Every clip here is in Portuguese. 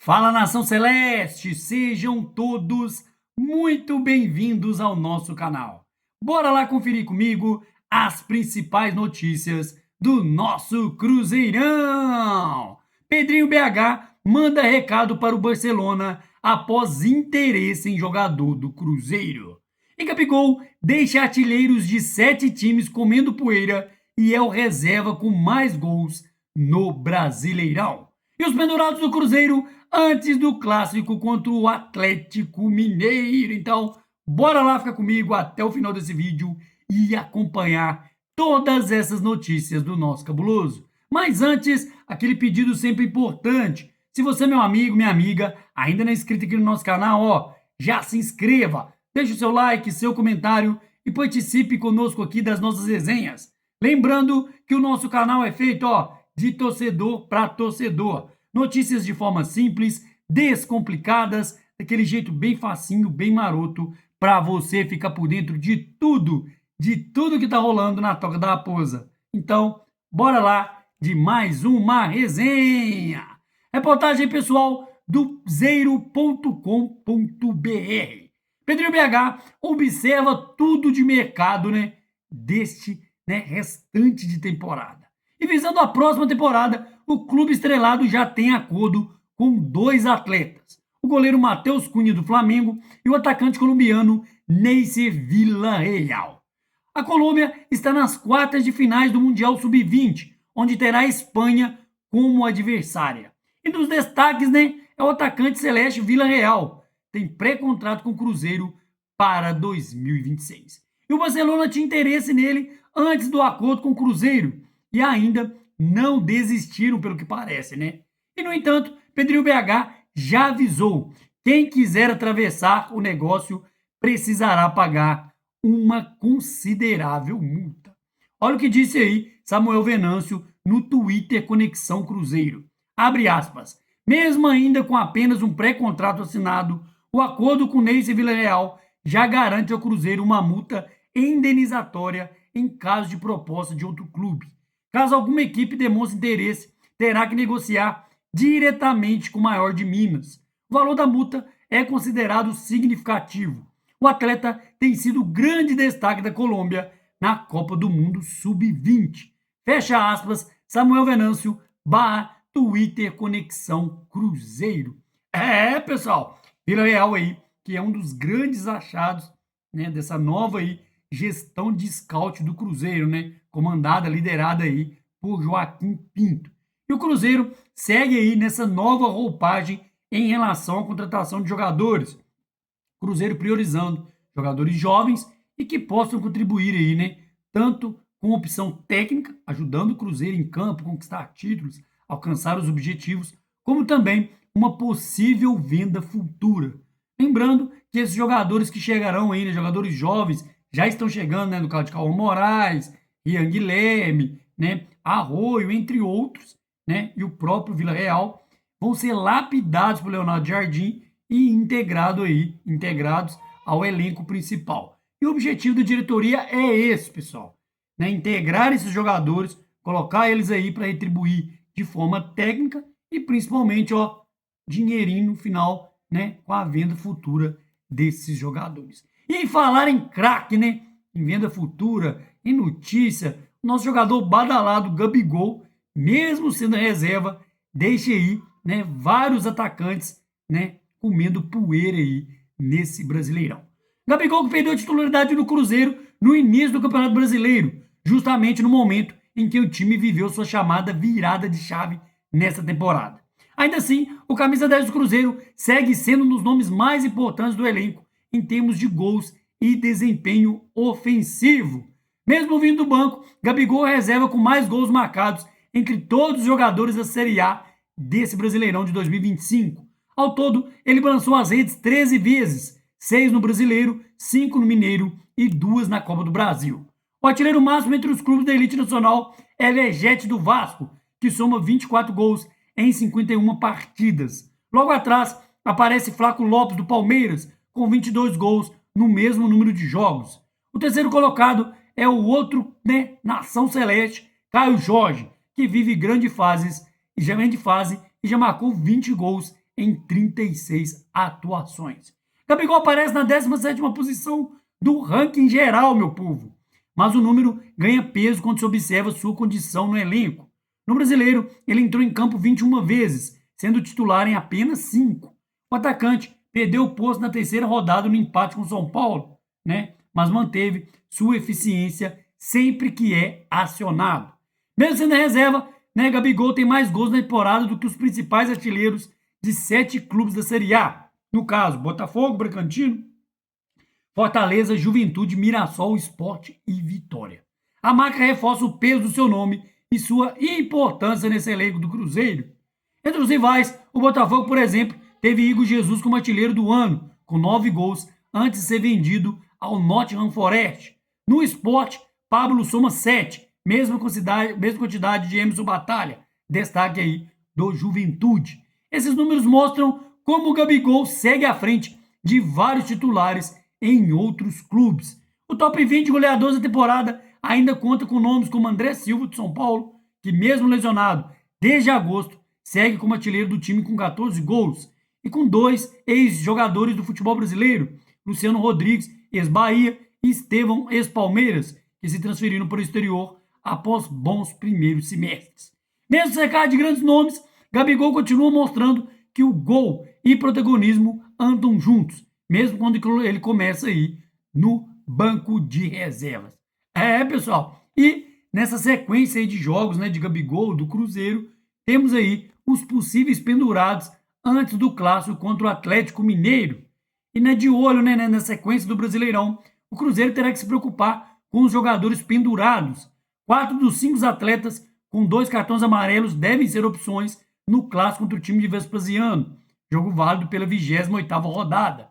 Fala, Nação Celeste! Sejam todos muito bem-vindos ao nosso canal. Bora lá conferir comigo as principais notícias do nosso Cruzeirão! Pedrinho BH manda recado para o Barcelona após interesse em jogador do Cruzeiro. E Gabigol deixa artilheiros de 7 times comendo poeira e é o reserva com mais gols no Brasileirão. E os pendurados do Cruzeiro antes do clássico contra o Atlético Mineiro. Então, bora lá ficar comigo até o final desse vídeo e acompanhar todas essas notícias do nosso cabuloso. Mas antes, aquele pedido sempre importante. Se você, meu amigo, minha amiga, ainda não é inscrito aqui no nosso canal, ó, já se inscreva, deixe o seu like, seu comentário e participe conosco aqui das nossas resenhas. Lembrando que o nosso canal é feito, ó, de torcedor para torcedor. Notícias de forma simples, descomplicadas, daquele jeito bem facinho, bem maroto, para você ficar por dentro de tudo que tá rolando na Toca da Raposa. Então, bora lá de mais uma resenha. Reportagem pessoal do zeiro.com.br. Pedrinho BH observa tudo de mercado, deste, restante de temporada. E visando a próxima temporada, o clube estrelado já tem acordo com 2 atletas. O goleiro Matheus Cunha do Flamengo e o atacante colombiano Neisser Villarreal. A Colômbia está nas quartas de finais do Mundial Sub-20, onde terá a Espanha como adversária. E dos destaques, é o atacante Celeste Villarreal. Tem pré-contrato com o Cruzeiro para 2026. E o Barcelona tinha interesse nele antes do acordo com o Cruzeiro e ainda não desistiram, pelo que parece, E, no entanto, Pedrinho BH já avisou: quem quiser atravessar o negócio precisará pagar uma considerável multa. Olha o que disse aí Samuel Venâncio no Twitter Conexão Cruzeiro. Abre aspas. Mesmo ainda com apenas um pré-contrato assinado, o acordo com Neisser Villarreal já garante ao Cruzeiro uma multa indenizatória em caso de proposta de outro clube. Caso alguma equipe demonstre interesse, terá que negociar diretamente com o maior de Minas. O valor da multa é considerado significativo. O atleta tem sido o grande destaque da Colômbia na Copa do Mundo Sub-20. Fecha aspas, Samuel Venâncio, Twitter Conexão Cruzeiro. Pessoal, Villarreal aí, que é um dos grandes achados, dessa nova aí gestão de scout do Cruzeiro, comandada, liderada aí por Joaquim Pinto. E o Cruzeiro segue aí nessa nova roupagem em relação à contratação de jogadores. Cruzeiro priorizando jogadores jovens e que possam contribuir aí, tanto com opção técnica, ajudando o Cruzeiro em campo, conquistar títulos, alcançar os objetivos, como também uma possível venda futura. Lembrando que esses jogadores que chegarão aí, jogadores jovens, já estão chegando, no caso de Cauã Moraes, Ian Guilherme, Arroio, entre outros, e o próprio Villarreal, vão ser lapidados por Leonardo Jardim e integrados ao elenco principal. E o objetivo da diretoria é esse, pessoal, integrar esses jogadores, colocar eles aí para retribuir de forma técnica e principalmente, dinheirinho no final, com a venda futura desses jogadores. E em falar em craque, em venda futura, em notícia, o nosso jogador badalado Gabigol, mesmo sendo reserva, deixa aí, vários atacantes, comendo poeira aí nesse Brasileirão. Gabigol que perdeu a titularidade no Cruzeiro no início do Campeonato Brasileiro, justamente no momento em que o time viveu sua chamada virada de chave nessa temporada. Ainda assim, o camisa 10 do Cruzeiro segue sendo um dos nomes mais importantes do elenco em termos de gols e desempenho ofensivo. Mesmo vindo do banco, Gabigol reserva com mais gols marcados entre todos os jogadores da Série A desse Brasileirão de 2025. Ao todo, ele balançou as redes 13 vezes, 6 no Brasileiro, 5 no Mineiro e 2 na Copa do Brasil. O artilheiro máximo entre os clubes da elite nacional é Vegete do Vasco, que soma 24 gols em 51 partidas. Logo atrás, aparece Flaco Lopes do Palmeiras, com 22 gols no mesmo número de jogos. O terceiro colocado é o outro, Nação Celeste, Caio Jorge, que vive grande fase e já marcou 20 gols em 36 atuações. Gabigol aparece na 17ª posição do ranking geral, meu povo. Mas o número ganha peso quando se observa sua condição no elenco. No Brasileiro, ele entrou em campo 21 vezes, sendo titular em apenas 5. O atacante perdeu o posto na terceira rodada no empate com o São Paulo, né? Mas manteve sua eficiência sempre que é acionado. Mesmo sendo reserva, né, Gabigol tem mais gols na temporada do que os principais artilheiros de 7 clubes da Série A. No caso, Botafogo, Bragantino, Fortaleza, Juventude, Mirassol, Sport e Vitória. A marca reforça o peso do seu nome e sua importância nesse elenco do Cruzeiro. Entre os rivais, o Botafogo, por exemplo, teve Igor Jesus como artilheiro do ano, com 9 gols, antes de ser vendido ao Nottingham Forest. No Sport, Pablo soma 7, mesma quantidade de Emerson Batalha, destaque aí do Juventude. Esses números mostram como o Gabigol segue à frente de vários titulares em outros clubes. O top 20 goleadores da temporada ainda conta com nomes como André Silva, de São Paulo, que mesmo lesionado desde agosto, segue como artilheiro do time com 14 gols, e com 2 ex-jogadores do futebol brasileiro, Luciano Rodrigues, ex-Bahia, e Estevão, ex-Palmeiras, que se transferiram para o exterior após bons primeiros semestres. Mesmo cercado de grandes nomes, Gabigol continua mostrando que o gol e protagonismo andam juntos, mesmo quando ele começa aí no banco de reservas. Pessoal, e nessa sequência aí de jogos, né, de Gabigol, do Cruzeiro, temos aí os possíveis pendurados antes do clássico contra o Atlético Mineiro. E de olho, né, na sequência do Brasileirão, o Cruzeiro terá que se preocupar com os jogadores pendurados. 4 dos 5 atletas com 2 cartões amarelos devem ser opções no clássico contra o time de Vespasiano, jogo válido pela 28ª rodada.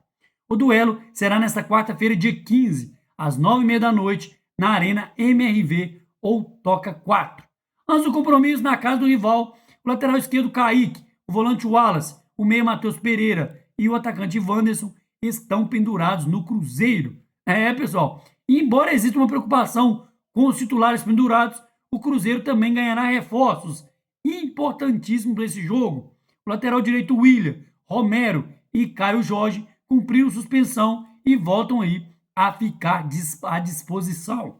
O duelo será nesta quarta-feira, dia 15, às 9h30 da noite, na Arena MRV ou Toca 4. Antes do compromisso, na casa do rival, o lateral esquerdo Kaique, o volante Wallace, o meia Matheus Pereira e o atacante Wanderson estão pendurados no Cruzeiro. Pessoal, e embora exista uma preocupação com os titulares pendurados, o Cruzeiro também ganhará reforços importantíssimos para esse jogo. O lateral direito William, Romero e Caio Jorge cumpriram suspensão e voltam aí a ficar à disposição.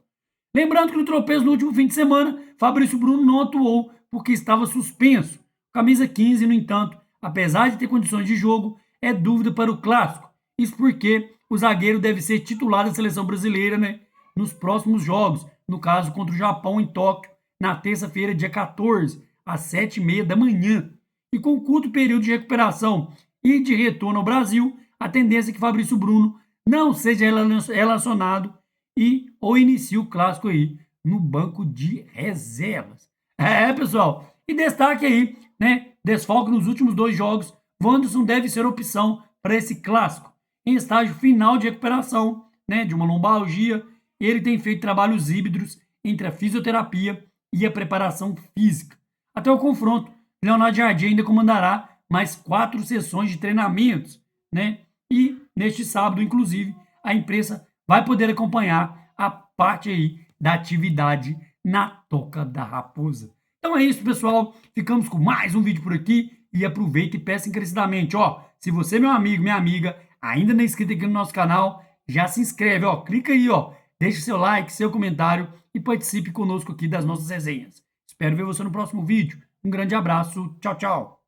Lembrando que no tropeço no último fim de semana, Fabrício Bruno não atuou porque estava suspenso. Camisa 15, no entanto, apesar de ter condições de jogo, é dúvida para o clássico. Isso porque o zagueiro deve ser titular da seleção brasileira, né, nos próximos jogos, no caso contra o Japão em Tóquio, na terça-feira, dia 14, às 7h30 da manhã. E com curto período de recuperação e de retorno ao Brasil, a tendência é que Fabrício Bruno não seja relacionado ou inicie o clássico aí no banco de reservas. Pessoal, e destaque aí, né, desfalque nos últimos 2 jogos, Wanderson deve ser opção para esse clássico. Em estágio final de recuperação, né, de uma lombalgia, ele tem feito trabalhos híbridos entre a fisioterapia e a preparação física. Até o confronto, Leonardo Jardim ainda comandará mais 4 sessões de treinamentos, né? E neste sábado, inclusive, a imprensa vai poder acompanhar a parte aí da atividade na Toca da Raposa. Então é isso, pessoal. Ficamos com mais um vídeo por aqui e aproveita e peça encarecidamente, se você, meu amigo, minha amiga, ainda não é inscrito aqui no nosso canal, já se inscreve, clica aí, deixa seu like, seu comentário e participe conosco aqui das nossas resenhas. Espero ver você no próximo vídeo. Um grande abraço, tchau, tchau.